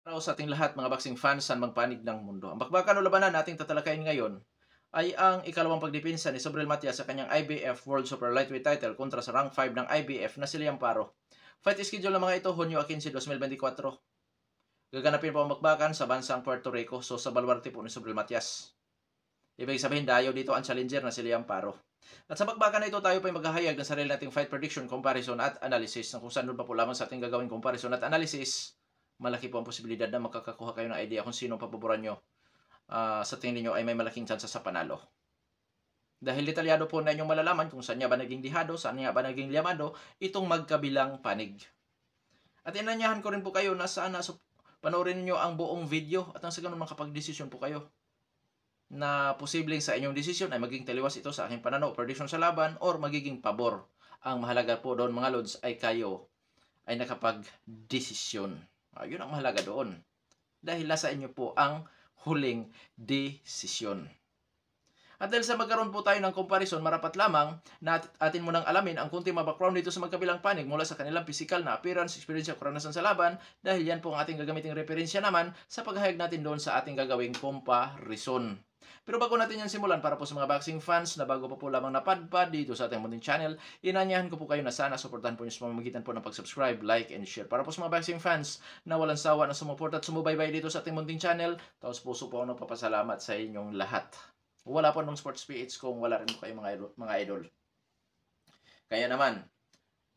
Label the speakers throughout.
Speaker 1: Araw sa ating lahat mga boxing fans sa magpanig ng mundo. Ang bakbakan o labanan nating tatalakayin ngayon ay ang ikalawang pagdepensa ni Subriel Matias sa kanyang IBF World Super Lightweight title kontra sa rank 5 ng IBF na si Liam Paro. Fight schedule ng mga ito Hunyo 15, 2024. Gaganapin po ang bakbakan sa bansang Puerto Rico, so sa baluarte po ni Subriel Matias. Ibig sabihin dayo dito ang challenger na si Liam Paro. At sa bakbakan na ito tayo pa maghahayag ng sarili nating fight prediction, comparison at analysis na kung saan doon pa po lamang sa ating gagawing comparison at analysis. Malaki po ang posibilidad na makakakuha kayo ng idea kung sino paboboran nyo sa tingin niyo ay may malaking chance sa panalo. Dahil detalyado po na inyong malalaman kung saan niya ba naging dihado, saan niya ba naging liamado, itong magkabilang panig. At inanyahan ko rin po kayo na sana panoorin niyo ang buong video at ang sa ganun makapag-desisyon po kayo na posibleng sa inyong desisyon ay maging taliwas ito sa aking pananaw, prediction sa laban, or magiging pabor. Ang mahalaga po doon mga lods ay kayo ay nakapag-desisyon. Yun ang mahalaga doon. Dahil nasa inyo po ang huling desisyon. At dahil sa magkaroon po tayo ng comparison, marapat lamang na atin munang alamin ang kunti background dito sa magkabilang panig mula sa kanilang physical na appearance, experience at karanasan sa laban, dahil yan po ang ating gagamiting referensya naman sa paghahayag natin doon sa ating gagawing comparison. Pero bago natin yan simulan, para po sa mga boxing fans na bago pa po lamang napadpad dito sa ating munting channel, inanyahan ko po kayo na sana suportahan po nyo sa pamamagitan po ng pag-subscribe, like, and share. Para po sa mga boxing fans na walang sawa na sumuport at sumubaybay dito sa ating munting channel, taos puso po ako nagpapasalamat sa inyong lahat. Wala po nung sports PH kung wala rin po kayo mga idol. Kaya naman,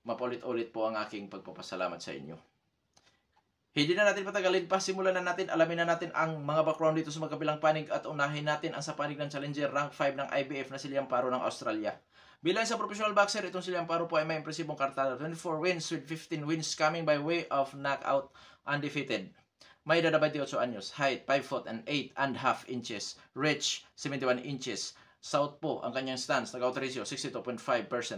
Speaker 1: mapulit-ulit po ang aking pagpapasalamat sa inyo. Hindi na natin patagalin pa, simulan na natin, alamin na natin ang mga background dito sa magkabilang panig at unahin natin ang sa panig ng challenger rank 5 ng IBF na si Liam Paro ng Australia. Bilang sa professional boxer, itong si Liam Paro po ay may impresibong kartada, 24 wins with 15 wins coming by way of knockout, undefeated. May edad 28 anyos, height 5 foot and 8.5 inches, reach 71 inches. South po ang kanyang stance, knockout ratio 62.5%.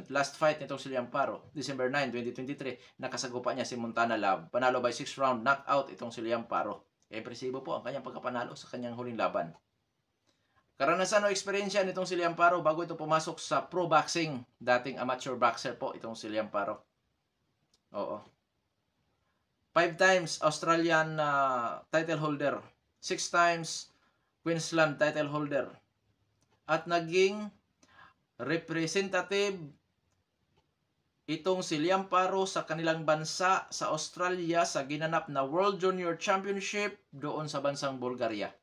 Speaker 1: Last fight nitong si Liam Paro, December 9, 2023, nakasagupa niya si Montana Love. Panalo by 6 round knockout itong si Liam Paro. Impresibo po ang kanyang pagkapanalo sa kanyang huling laban. Karanasan o eksperyensya nitong si Liam Paro bago ito pumasok sa pro boxing, dating amateur boxer po itong si Liam Paro. Oo. 5 times Australian title holder, 6 times Queensland title holder, at naging representative itong si Liam Paro sa kanilang bansa sa Australia sa ginanap na World Junior Championship doon sa bansang Bulgaria.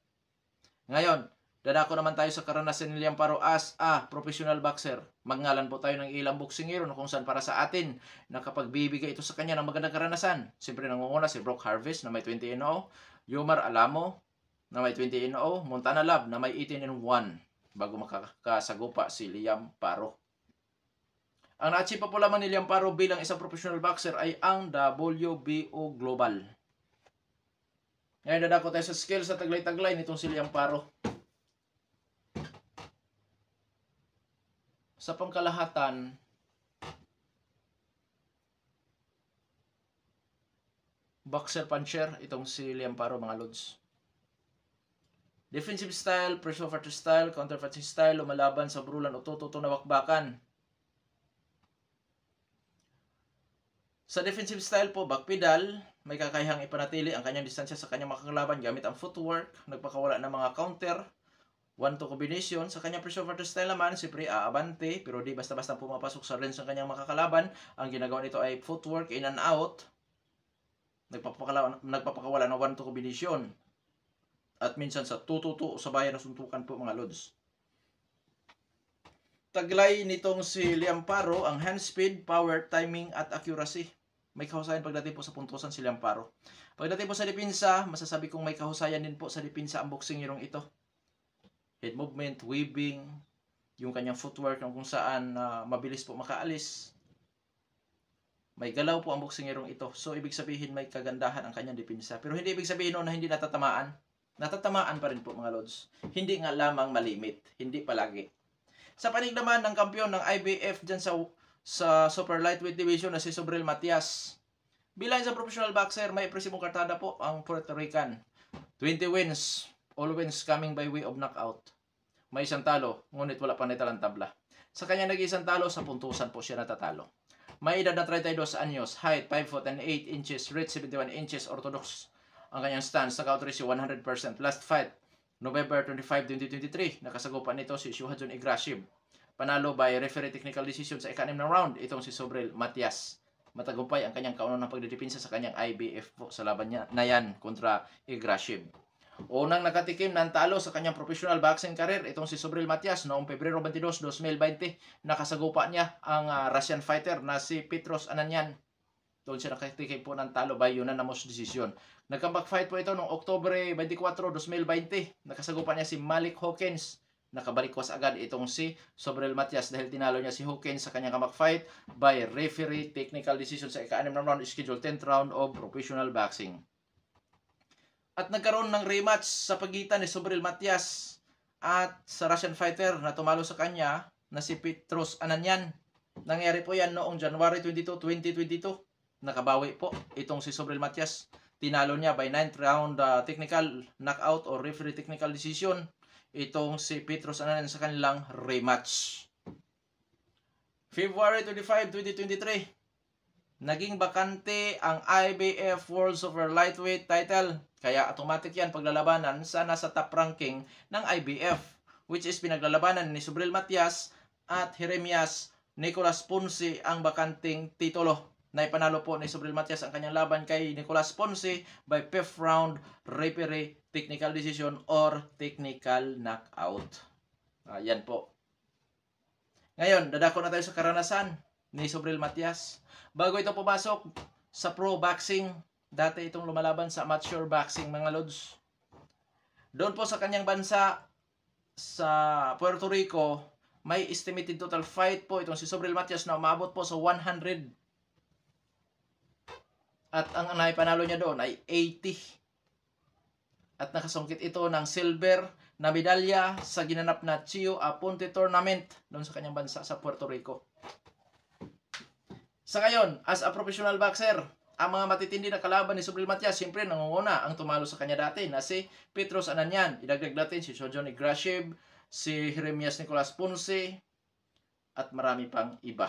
Speaker 1: Ngayon, dadako naman tayo sa karanasan ni Liam Paro as a professional boxer. Magngalan po tayo ng ilang boksingero na kung saan para sa atin nakapagbibigay ito sa kanya ng magandang karanasan. Siyempre nangunguna si Brock Harvest na may 20-0, Yomar Alamo na may 20-0, Montana Love na may 18-1 bago makakasagupa si Liam Paro. Ang na-achieve pa po lamang ni Liam Paro bilang isang professional boxer ay ang WBO Global. Ngayon dadako tayo sa skills sa taglay-taglay nitong si Liam Paro. Sa pangkalahatan, boxer-puncher itong si Liam Paro mga lods. Defensive style, pressure fighter style, counter-fighting style, lumalaban sa brulan o tututo na bakbakan. Sa defensive style po, backpedal, may kakayahang ipanatili ang kanyang distansya sa kanyang makakalaban gamit ang footwork, nagpakawala ng mga counter, 1-2 combination. Sa kanyang pressure fighter style naman, siyempre aabante, pero di basta-basta pumapasok sa range ng kanyang makakalaban. Ang ginagawa nito ay footwork, in and out, nagpapakawala ng 1-2 combination. At minsan sa tututo sa bayan ng suntukan po mga lods. Taglay nitong si Liam Paro ang hand speed, power, timing at accuracy. May kahusayan pagdating po sa puntusan si Liam Paro. Pagdating po sa depensa, masasabi kong may kahusayan din po sa depensa ang boksingirong ito. Head movement, weaving, yung kanyang footwork kung saan mabilis po makaalis. May galaw po ang boksingirong ito. So ibig sabihin may kagandahan ang kanyang depensa. Pero hindi ibig sabihin na hindi natatamaan. Natatamaan pa rin po mga lods. Hindi nga lamang malimit. Hindi palagi. Sa panig naman ng kampiyon ng IBF dyan sa Super Lightweight Division na si Subriel Matias. Bilang sa professional boxer, may impresibong kartada po ang Puerto Rican. 20 wins. All wins coming by way of knockout. May isang talo, ngunit wala pa naitalang tabla. Sa kanya nag-isang talo, sa puntusan po siya natatalo. May edad na 32 anyos, height 5 foot and 8 inches, reach 71 inches, orthodox ang kanyang stance. Knockout ratio 100%. Last fight, November 25, 2023. Nakasagupan nito si Shuhajun Igrashib. Panalo by referee technical decision sa ika-6 na round. Itong si Sobrel Matias. Matagumpay ang kanyang kaunang pagdidipinsa sa kanyang IBF po sa laban niya na yan kontra Igrashib. Unang nakatikim ng talo sa kanyang professional boxing career, itong si Sobrel Matias noong Pebrero 22, 2020. Nakasagupa niya ang Russian fighter na si Petros Ananyan. Doon siya nakatikim po ng talo by unanimous decision. Nag-comeback fight po ito noong Oktubre 24, 2020. Nakasagupa niya si Malik Hawkins. Nakabalikwas agad itong si Sobrel Matias dahil tinalo niya si Hawkins sa kanyang comeback fight by referee technical decision sa ika-6 na round, scheduled 10th round of professional boxing. At nagkaroon ng rematch sa pagitan ni Sobrel Matias at sa Russian fighter na tumalo sa kanya na si Petros Ananyan. Nangyari po yan noong January 22, 2022. Nakabawi po itong si Sobrel Matias. Tinalo niya by 9th round technical knockout or referee technical decision itong si Petros Ananyan sa kanilang rematch. February 25, 2023. Naging bakante ang IBF World Super Lightweight title. Kaya automatic yan paglalabanan sa nasa top ranking ng IBF, which is pinaglalabanan ni Sobrel Matias at Jeremias Nicolas Ponce ang bakanting titulo. Naipanalo po ni Sobrel Matias ang kanyang laban kay Nicolas Ponce by 5th round referee technical decision or technical knockout. Yan po. Ngayon, dadako na tayo sa karanasan ni Sobrel Matias. Bago ito pumasok sa pro boxing, dati itong lumalaban sa amateur boxing mga lods. Doon po sa kanyang bansa sa Puerto Rico, may estimated total fight po itong si Sobrel Matias na umabot po sa 100. At ang naipanalo niya doon ay 80. At nakasungkit ito ng silver na medalya sa ginanap na Chio Aponte Tournament doon sa kanyang bansa sa Puerto Rico. Sa ngayon, as a professional boxer, ang mga matitindi na kalaban ni Sobrel Matias, siyempre nangunguna ang tumalo sa kanya dati na si Petros Ananyan. Idagdag natin si Shuhajun Igrashib, si Jeremias Nicolas Ponce, at marami pang iba.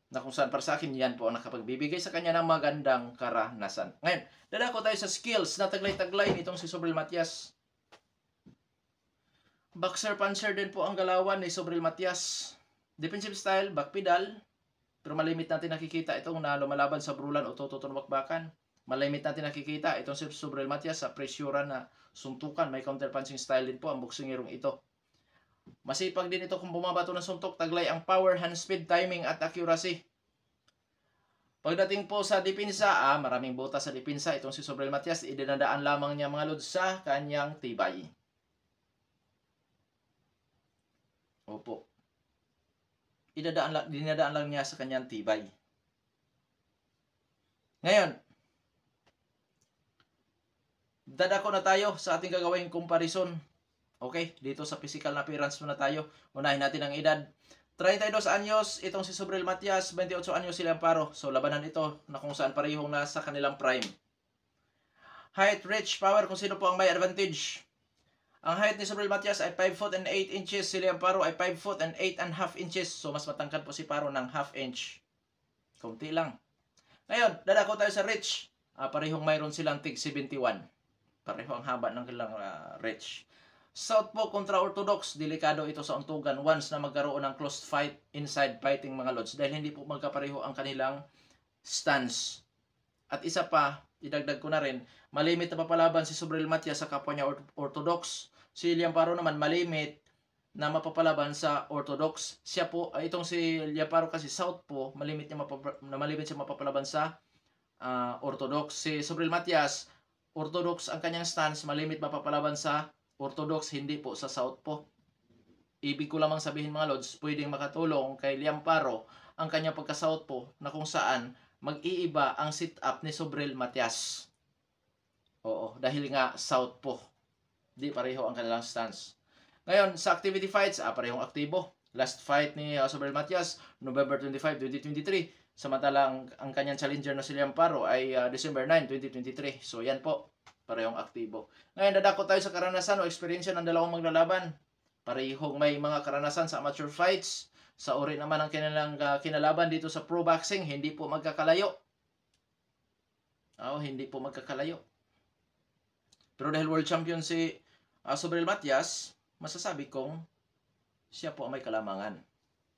Speaker 1: Na kung saan para sa akin, yan po ang nakapagbibigay sa kanya ng magandang karanasan. Ngayon, dadako tayo sa skills na taglay-taglay nitong si Sobrel Matias. Boxer-puncher din po ang galawan ni Sobrel Matias. Defensive style, back pedal. Pero malimit natin nakikita itong na lumalaban sa brulan o tututunwakbakan. Malimit natin nakikita itong si Sobrel Matias sa presyuran na suntukan. May counter-punching style din po ang boksingerong ito. Masipag din ito kung bumabato ng suntok. Taglay ang power, hand speed, timing at accuracy. Pagdating po sa dipinsa, maraming butas sa dipinsa. Itong si Sobrel Matias, idinadaan lamang niya mga lods sa kanyang tibay. Opo. Dinadaan lang niya sa kanyang tibay. Ngayon, dadako na tayo sa ating gagawing comparison. Okay, dito sa physical na appearance muna tayo. Unahin natin ang edad. 32 anyos, itong si Sobrel Matias, 28 anyos si Liamparo. So, labanan ito na kung saan parehong nasa kanilang prime. Height, reach, power, kung sino po ang may advantage. Ang height ni Sobrel Matias ay 5 foot and 8 inches. Si Liamparo ay 5 foot and 8.5 inches. So, mas matangkad po si Paro ng half inch. Kunti lang. Ngayon, dadako tayo sa reach. Parehong mayroon silang tig 71. Pareho ang haba ng kanilang reach. Southpaw kontra orthodox. Delikado ito sa untugan once na magkaroon ng close fight, inside fighting mga lods. Dahil hindi po magkapareho ang kanilang stance. At isa pa, idagdag ko na rin, malimit na papalaban si Sobrel Matias sa kapwa niya orthodox. Si Liamparo naman malimit na mapapalaban sa orthodox. Siya po, itong si Liamparo kasi southpaw, malimit siya mapapalaban sa orthodox. Si Sobrel Matias, orthodox ang kanyang stance, malimit mapapalaban sa orthodox, hindi po sa southpaw. Ibig ko lamang sabihin mga lods, pwedeng makatulong kay Liamparo ang kanyang pagka-southpaw na kung saan mag-iiba ang sit-up ni Sobrel Matias. Oo, dahil nga southpaw. Di pareho ang kanilang stance. Ngayon, sa activity fights, parehong aktibo. Last fight ni Sobrel Matias, November 25, 2023. Samantalang ang kanyang challenger na si Liamparo ay December 9, 2023. So, yan po. Parehong aktibo. Ngayon, dadako tayo sa karanasan o experience ng dalawang maglalaban. Parehong may mga karanasan sa amateur fights. Sa uri naman ng kanilang kinalaban dito sa pro boxing, hindi po magkakalayo. Hindi po magkakalayo. Pero dahil world champion si Sobrel Matias, masasabi kong siya po ang may kalamangan.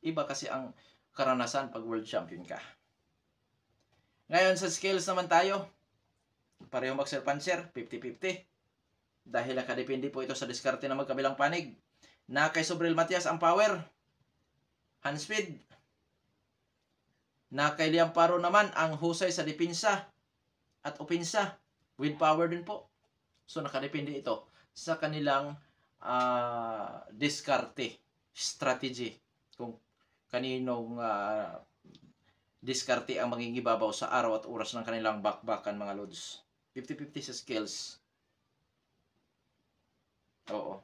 Speaker 1: Iba kasi ang karanasan pag world champion ka. Ngayon sa skills naman tayo, pareho boxer puncher, 50-50. Dahil nakadepende po ito sa diskarte ng magkabilang panig. Na kay Sobrel Matias ang power, hand speed. Na kay Liam Paro naman ang husay sa depensa at opensa with power din po. So nakadepende ito sa kanilang diskarte, strategy. Kung kaninong diskarte ang mangingibabaw sa araw at oras ng kanilang bakbakan mga lods. 50-50 sa skills. Oo.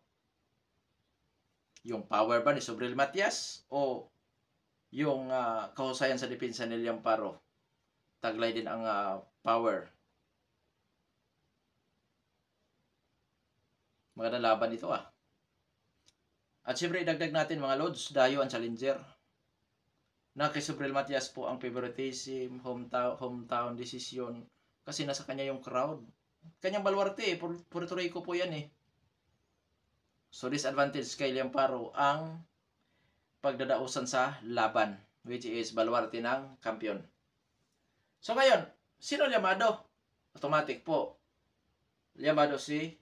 Speaker 1: Yung power ba ni Sobrel Matias o yung kahusayan sa depensa ni Liam Paro? Taglay din ang power. Magandang laban ito At syempre idagdag natin mga lods, dayo ang challenger. Na kay Sobrel Matias po ang favoritism, hometown decision. Kasi nasa kanya yung crowd. Kanyang baluarte Puerto Rico po yan So disadvantage kay Liam Paro ang pagdadausan sa laban, which is baluarte ng kampiyon. So ngayon, sino liamado? Automatic po. Liamado si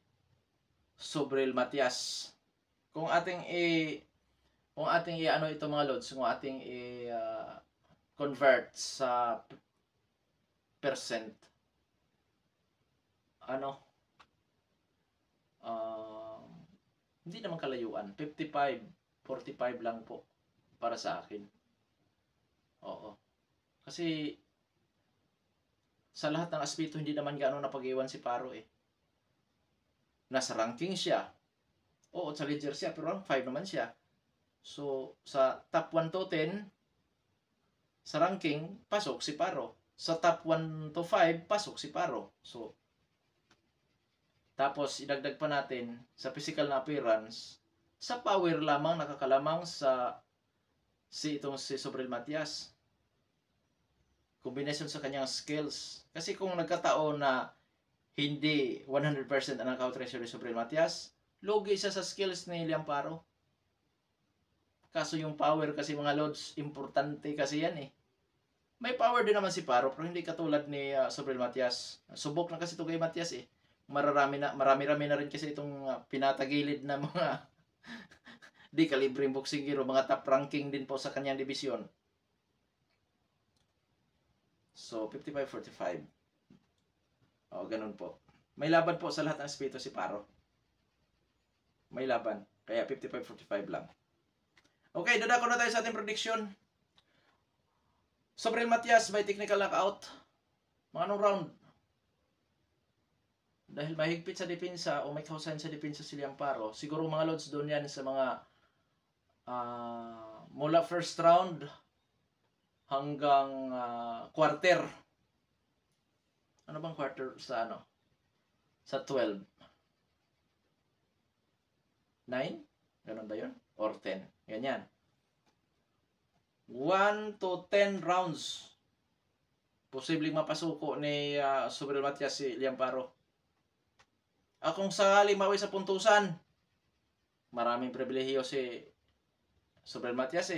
Speaker 1: Sobrel Matias. Kung ating ano ito mga lods, kung ating convert sa percent, hindi naman kalayuan. 55-45 lang po para sa akin. Oo. Kasi sa lahat ng aspeto hindi naman gaano napag-iwan si Paro Nasa ranking siya. Oo, challenger siya, pero rank 5 naman siya. So, sa top 1 to 10, sa ranking, pasok si Paro. Sa top 1 to 5, pasok si Paro. So, tapos, idagdag pa natin, sa physical na appearance, sa power lamang, nakakalamang si Sobrel Matias. Combination sa kanyang skills. Kasi kung nagkataon na hindi 100% ang knockout ratio ni Sobrel Matias, lugi siya sa skills ni Liam Paro. Kaso yung power kasi mga lods, importante kasi yan May power din naman si Paro, pero hindi katulad ni Sobrel Matias. Subok na kasi ito kay Matias Marami na rin kasi itong pinatagilid na mga di kalibreng boxing hero, mga top ranking din po sa kanyang division. So, 55-45. Ganun po. May laban po sa lahat ng aspeto si Paro. May laban. Kaya 55-45 lang. Okay, dadako na tayo sa ating prediction. Sobrel Matias by technical knockout. Mga anong round? Dahil mahigpit sa depensa o may kahusayan sa depensa si Liam Paro, siguro mga lods doon yan sa mga mula first round hanggang quarter. Ano bang quarter sa Sa 12. 9? Ganun ba yun? Or 10? Ganyan. 1 to 10 rounds. Posibleng mapasuko ni Sobrel Matias si Liam Paro. Kung sakali mawi sa puntusan, maraming pribilehiyo si Sobrel Matias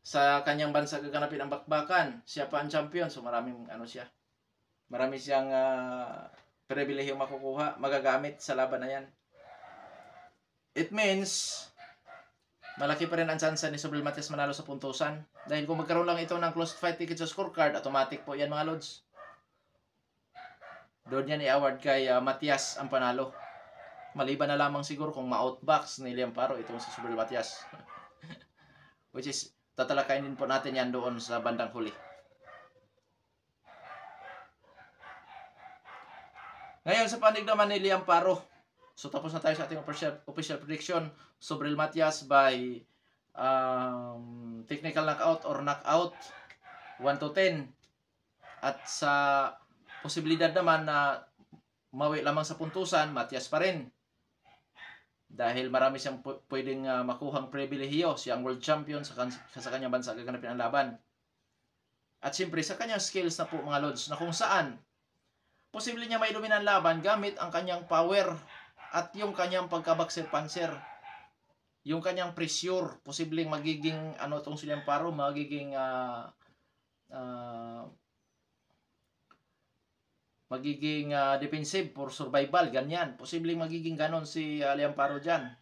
Speaker 1: Sa kanyang bansa gaganapin ang bakbakan. Siya pa ang champion. So maraming siya. Marami siyang pribilehiyo makukuha, magagamit sa laban na yan. It means malaki pa rin ang chance ni Sobrel Matias manalo sa puntusan. Dahil kung magkaroon lang ito ng close fight ticket sa scorecard, automatic po yan mga lods. Doon yan i-award kay Matias ang panalo. Maliban na lamang siguro kung ma-outbox ni Liam Paro itong si Sobrel Matias. Which is, tatalakayin din po natin yan doon sa bandang huli. Ngayon sa panig naman ni Liam Paro. So tapos na tayo sa ating official prediction. Sobrel Matias by technical knockout or knockout 1 to 10. At sa posibilidad naman na mawi lamang sa puntusan, Matias pa rin. Dahil marami siyang pwedeng makuhang pribilehiyo. Siya ang world champion sa kanyang bansa gaganapin ang laban. At siyempre sa kanyang skills na po mga lods, na kung saan posible niya may dominang laban gamit ang kanyang power at yung kanyang pagkabakser-panser, yung kanyang pressure. Posibleng magiging ano tong si Liam Paro, magiging defensive for survival, ganyan. Posibleng magiging ganon si Liam Paro dyan.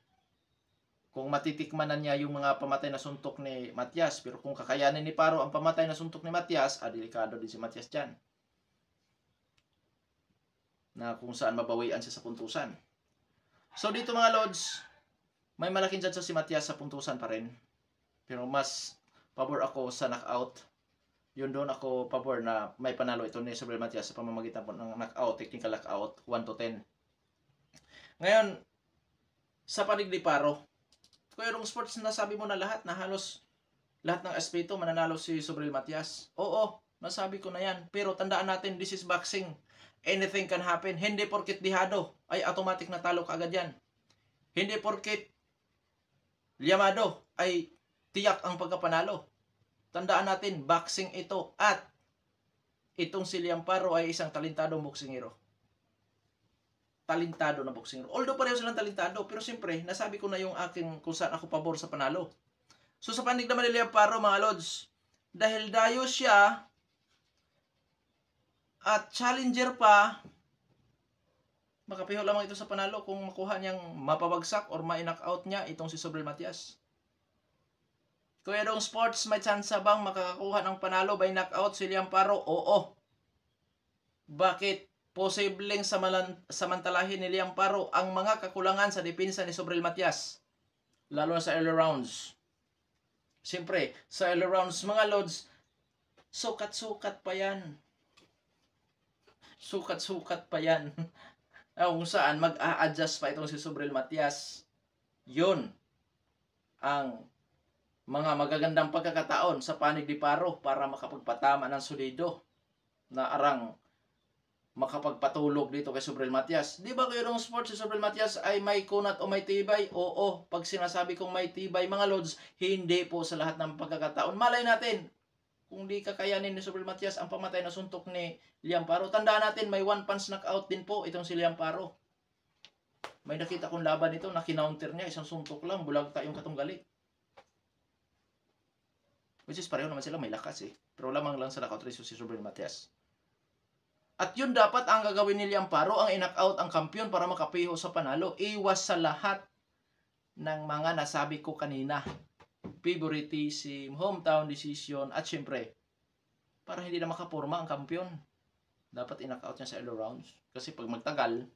Speaker 1: Kung matitikman na niya yung mga pamatay na suntok ni Matias. Pero kung kakayanin ni Paro ang pamatay na suntok ni Matias, delikado din si Matias dyan. Na kung saan mabawian siya sa puntusan. So dito mga lods, may malaking chance si Matias sa puntusan pa rin. Pero mas pabor ako sa knockout. Yun doon ako pabor na may panalo ito ni Sobrel Matias sa pamamagitan po ng knockout, technical knockout, 1-10. Ngayon, sa panig ni Paro, Kuya Rong Sports, nasabi mo na lahat, na halos lahat ng aspeto mananalo si Sobrel Matias. Oo, nasabi ko na yan. Pero tandaan natin, this is boxing. Anything can happen. Hindi porkit dihado ay automatic na talo ka agad yan. Hindi porkit liyamado ay tiyak ang pagkapanalo. Tandaan natin, boxing ito. At itong si Liam Paro ay isang talentadong boksingero. Talentado na boksingero. Although pareho silang talentado, pero siyempre, nasabi ko na yung aking kung saan ako pabor sa panalo. So sa panig naman ni Liam Paro, mga lods, dahil dayo siya at challenger pa, makapiho lamang ito sa panalo kung makuha niyang mapabagsak or ma-knock-out niya itong si Sobrel Matias. Kuya Dong Sports, may chance bang makakakuha ng panalo by knockout si Liam Paro? Oo. Bakit? Posibleng samantalahin ni Liam Paro ang mga kakulangan sa depensa ni Sobrel Matias, lalo na sa early rounds. Siyempre, sa early rounds, mga lods, sukat-sukat pa yan. Sukat-sukat pa yan. Kung saan mag-a-adjust pa itong si Sobrel Matias. Yun ang mga magagandang pagkakataon sa panig ni Paro para makapagpatama ng solido na arang makapagpatulog dito kay Sobrel Matias. Di ba kayo ng sports si Sobrel Matias ay may kunat o may tibay? Oo, pag sinasabi kong may tibay, mga lods, hindi po sa lahat ng pagkakataon. Malay natin, kung di kakayanin ni Sobrel Matias ang pamatay na suntok ni Liam Paro. Tandaan natin, may one punch knockout din po itong si Liam Paro. May nakita kong laban ito na kinounter niya, isang suntok lang, bulag tayong katunggali. Which is pareho naman sila, may lakas eh. Pero lamang lang sa knockout ratio si Sobrel Matias. At yun dapat ang gagawin ni Liam Paro, ang i-knockout ang kampiyon para makapiho sa panalo. Iwas sa lahat ng mga nasabi ko kanina. Favoritism, hometown decision, at syempre, para hindi na makapurma ang kampiyon. Dapat i-knockout niya sa early rounds. Kasi pag magtagal,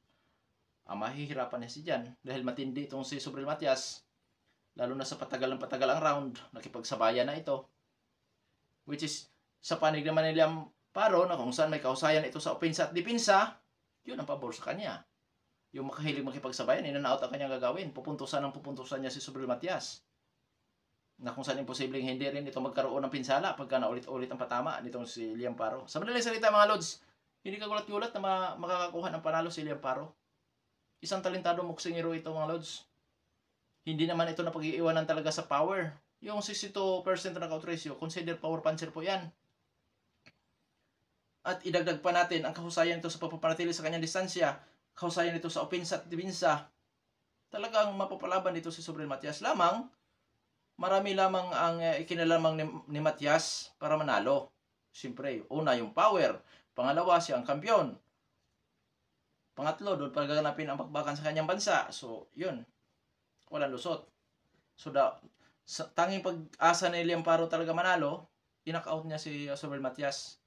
Speaker 1: mahihirapan niya si Jan. Dahil matindi itong si Sobrel Matias, lalo na sa patagal ang round, nakipagsabayan na ito. Which is, sa panig naman ni Liam Paro, na kung saan may kahusayan ito sa opensa at dipinsa, yun ang pabor sa kanya. Yung makahilig makipagsabayan, in-out ang kanyang gagawin. Pupuntusan niya si Sobrel Matias. Na kung saan imposibleng hindi rin ito magkaroon ng pinsala pagka naulit-ulit ang patama nitong si Liam Paro. Sa madaling salita mga lods, hindi ka gulat-gulat na makakakuha ng panalo si Liam Paro. Isang talentado boksingero ito mga lods. Hindi naman ito na pag-iiwanan talaga sa power. Yung 62% na knockout ratio, consider power puncher po yan. At idagdag pa natin ang kahusayan nito sa pagpapanatili sa kanyang distansya, kahusayan nito sa opensa at dipinsa. Talagang mapapalaban dito si Sobrel Matias. Lamang, marami lamang ang ikinalamang ni Matias para manalo. Siyempre, una yung power. Pangalawa, siya ang kampiyon. Pangatlo, doon pagaganapin ang bakbakan sa kanyang bansa. So, yun. Walang lusot. So, tanging pag-asa ni Liam Paro talaga manalo, in-knockout niya si Sobrel Matias.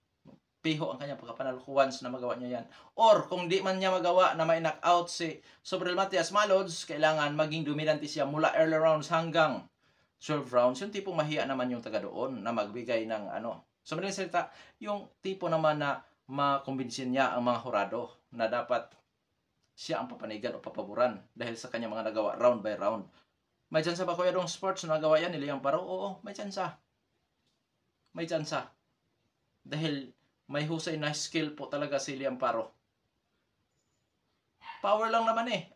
Speaker 1: Piho ang kanyang pagkapanalo once na magawa niya yan. Or, kung di man niya magawa na ma-knock-out si Sobrel Matias, malods, kailangan maging dominante siya mula early rounds hanggang 12 rounds. Yung tipong mahiya naman yung taga doon na magbigay ng ano. Sa madaling salita, yung tipo naman na makumbinsin niya ang mga hurado na dapat siya ang papanigan o papaboran dahil sa kanyang mga nagawa round by round. May tsansa ba Kuya Dong Sports na nagawa yan ni Liam Paro? Oo, may tsansa. May tsansa. Dahil may husay na skill po talaga si Liam Paro. Power lang naman eh.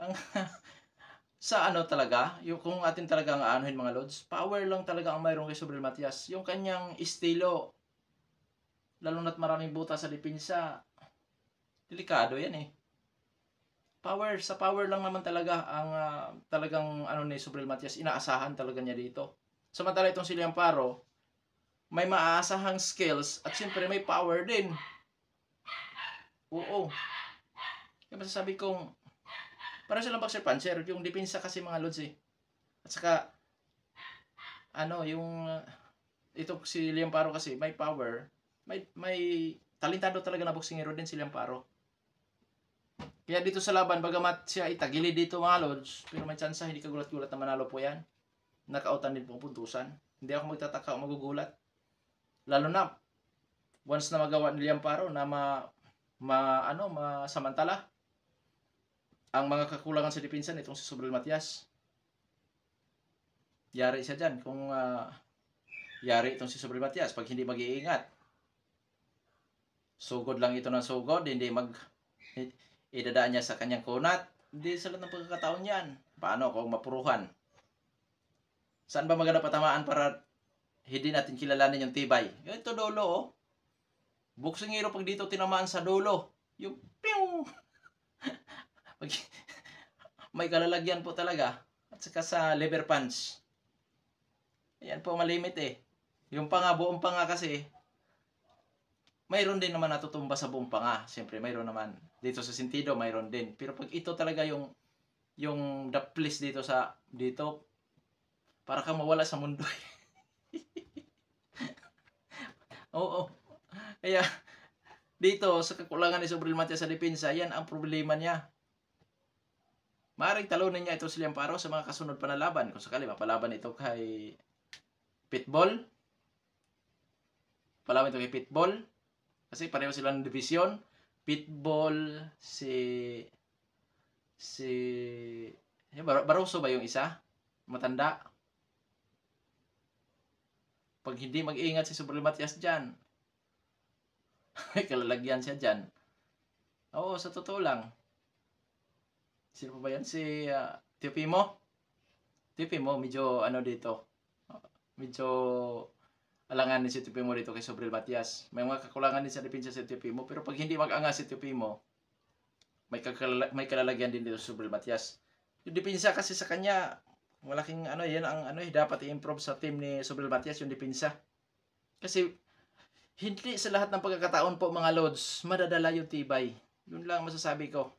Speaker 1: Sa ano talaga, yung kung atin talaga ang aanuhin mga lods, power lang talaga ang mayroon kay Sobrel Matias. Yung kanyang estilo, lalo na't maraming buta sa depensa, delikado yan eh. Sa power lang naman talaga ang talagang ano ni Subriel Matias, inaasahan talaga niya dito. Samantala itong si Liam Paro, may maaasahang skills at siyempre may power din. Oo. Kaya masasabi kong, parang silang boxer puncher, yung depensa kasi mga lods eh. At saka, ano, yung, ito si Liam Paro kasi, may power, may talentado talaga na boksingero din si Liam Paro. Kaya dito sa laban, bagamat siya itagilid dito mga lods, pero may tsansa hindi ka gulat-gulat na manalo po yan. Nakautan din po puntusan. Hindi ako magtataka o magugulat. Lalo na, once na magawa ni Liam Paro na masamantala ang mga kakulangan sa depensa nitong si Subriel Matias. Yari siya dyan kung yari itong si Subriel Matias pag hindi mag-iingat. Sugod lang ito ng sugod, hindi idadaan niya sa kanyang kunat. Hindi sa lahat ng pagkakataon yan. Paano kung mapuruhan? Saan ba maganda patamaan para hindi natin kilalanin yung tibay? Ito dulo oh. Boksingero pag dito tinamaan sa dulo. Yung piu! May kalalagyan po talaga. At saka sa liver punch. Ayan po malimit eh. Yung panga, buong panga kasi, mayroon din naman natutumba sa buong panga. Siyempre, mayroon naman. Dito sa sentido, mayroon din. Pero pag ito talaga yung the place dito para kang mawala sa mundo. Oo. Kaya, dito, sa kakulangan ni Subriel Matias sa depensa, yan ang problema niya. Maaaring talunin niya ito si Liam Paro sa mga kasunod pa na laban. Kung sakali, mapalaban ito kay Pitbull. Palaban ito kay Pitbull. Kasi pareho sila ng division. Pitbull, Barroso ba yung isa? Matanda. Pag hindi mag-iingat si Subriel Matias dyan, may kalalagyan siya dyan. Oo, sa totoo lang. Sino pa ba yan? Si Teofimo? Teofimo, medyo ano dito. Medyo alangan din si Teofimo dito kay Subriel Matias. May mga kakulangan din sa depensa si Teofimo. Pero pag hindi mag-anga si Teofimo, may kalalagyan din dito si Subriel Matias. Yung depensa kasi sa kanya, malaking yan ang dapat i-improve sa team ni Subriel Matias, yung depensa. Kasi hindi sa lahat ng pagkakataon po mga lods, madadala yung tibay. Yun lang masasabi ko.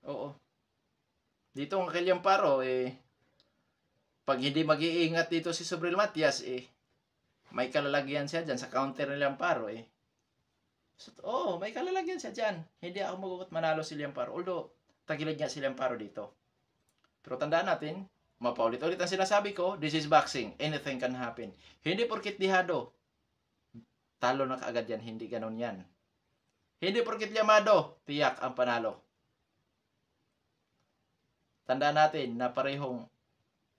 Speaker 1: Oo. Dito ang kay Liam Paro, pag hindi mag-iingat dito si Subriel Matias, may kalalagyan siya dyan sa counter ni Liam Paro, So, may kalalagyan siya dyan. Hindi ako magugot manalo si Liam Paro. Although, tagilid niya si Liam Paro dito. Pero tandaan natin, mapaulit-ulit ang sinasabi ko, this is boxing. Anything can happen. Hindi porkit dihado, talo na kaagad yan. Hindi ganun yan. Hindi porkit llamado, tiyak ang panalo. Tandaan natin na parehong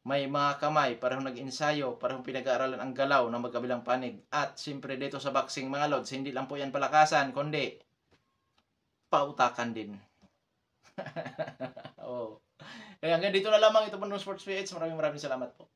Speaker 1: may mga kamay, parehong nag-ensayo, parehong pinag-aaralan ang galaw ng magkabilang panig. At siyempre dito sa boxing mga lods, hindi lang po yan palakasan, kundi pautakan din. Oh. Kaya hanggang dito na lamang ito po ng Sports PH. Maraming salamat po.